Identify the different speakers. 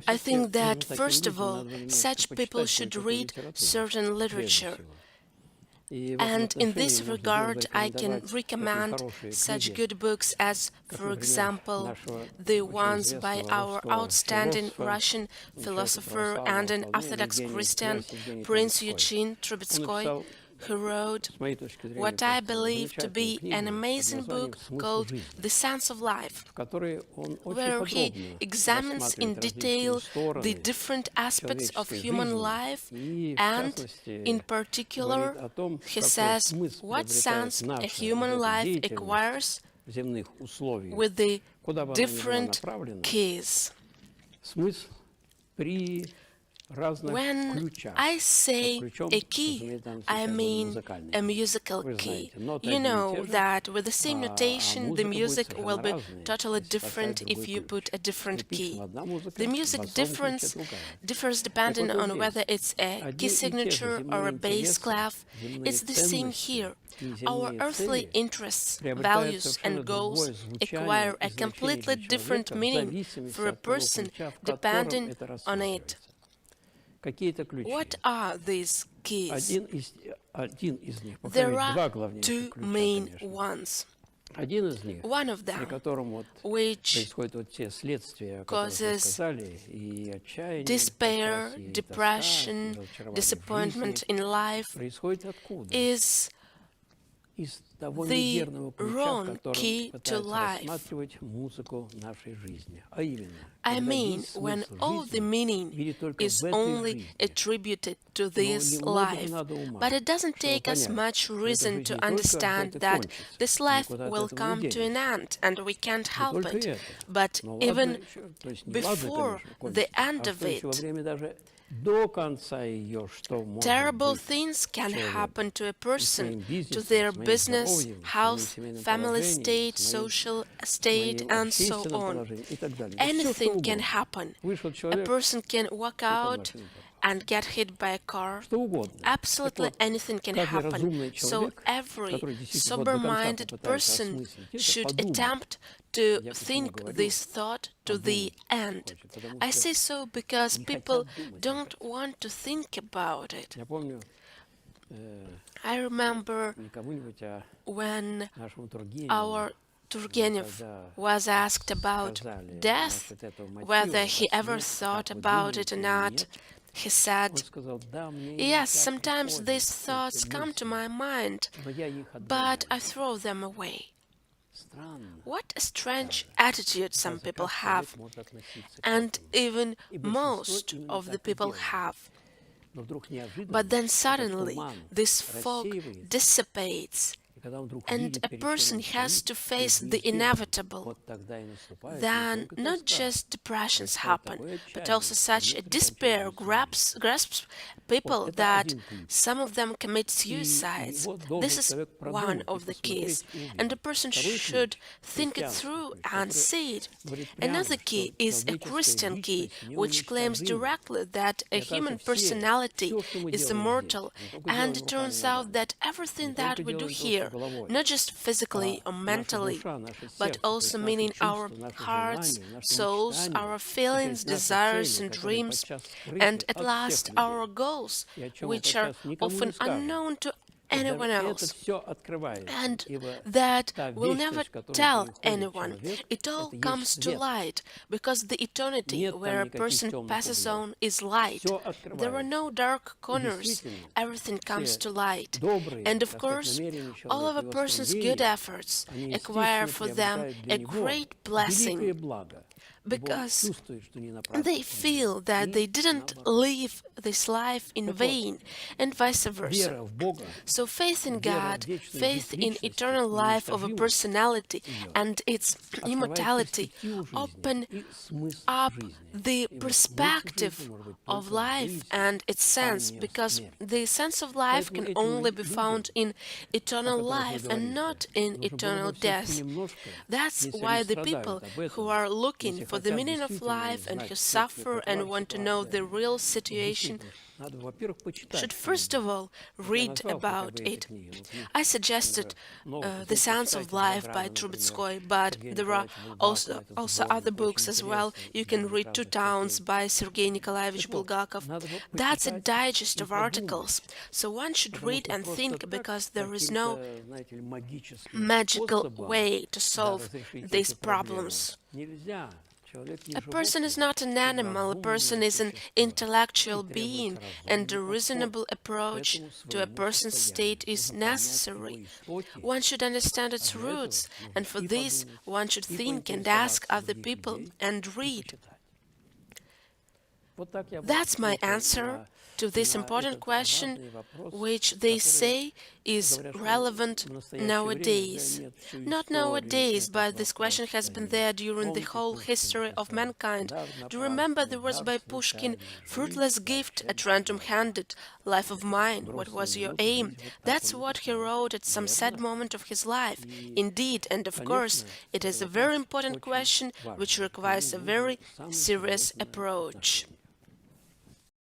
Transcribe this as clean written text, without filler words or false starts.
Speaker 1: I think that, first of all, such people should read certain literature. And in this regard, I can recommend such good books as, for example, the ones by our outstanding Russian philosopher and an Orthodox Christian, Prince Eugene Trubetskoy, who wrote what I believe to be an amazing book called The Sense of Life, where he examines in detail the different aspects of human life, and in particular he says what sense a human life acquires with the different keys. When I say a key, I mean a musical key. You know that with the same notation, the music will be totally different if you put a different key. The music differs depending on whether it's a key signature or a bass clef. It's the same here. Our earthly interests, values, and goals acquire a completely different meaning for a person depending on it. What are these keys? There are two main ones. One of them, which causes despair, depression, disappointment in life, is the wrong key to life. I mean, when all the meaning is only attributed to this life, but it doesn't take us much reason to understand that this life will come to an end and we can't help it. But even before the end of it, terrible things can happen to a person, to their business, health, family state, social state, and so on. Anything can happen. A person can walk out and get hit by a car. Absolutely anything can happen. So every sober-minded person should attempt to think this thought to the end. I say so because people don't want to think about it. I remember when our Turgenev was asked about death, whether he ever thought about it or not. He said, yes, sometimes these thoughts come to my mind, but I throw them away. What a strange attitude some people have, and even most of the people have. But then suddenly this fog dissipates, and a person has to face the inevitable. Then not just depressions happen, but also such a despair grasps people that some of them commit suicides. This is one of the keys, and a person should think it through and see it. Another key is a Christian key, which claims directly that a human personality is immortal, and it turns out that everything that we do here, not just physically or mentally, but also meaning our hearts, souls, our feelings, desires, and dreams, and at last our goals, which are often unknown to anyone else, and that will never tell anyone. It all comes to light, because the eternity where a person passes on is light. There are no dark corners. Everything comes to light. And of course, all of a person's good efforts acquire for them a great blessing, because they feel that they didn't live this life in vain, and vice versa. So faith in God, faith in eternal life of a personality and its immortality open up the perspective of life and its sense, because the sense of life can only be found in eternal life and not in eternal death. That's why the people who are looking for the meaning of life and who suffer and want to know the real situation should first of all read about it. I suggested The Science of Life by Trubetskoy, but there are also other books as well. You can read Two Towns by Sergei Nikolaevich Bulgakov. That's a digest of articles, so one should read and think, because there is no magical way to solve these problems. A person is not an animal, a person is an intellectual being, and a reasonable approach to a person's state is necessary. One should understand its roots, and for this one should think and ask other people and read. That's my answer to this important question, which they say is relevant nowadays. Not nowadays, but this question has been there during the whole history of mankind. Do you remember the words by Pushkin, "Fruitless gift at random handed, life of mine, what was your aim?" That's what he wrote at some sad moment of his life. Indeed, and of course, it is a very important question which requires a very serious approach.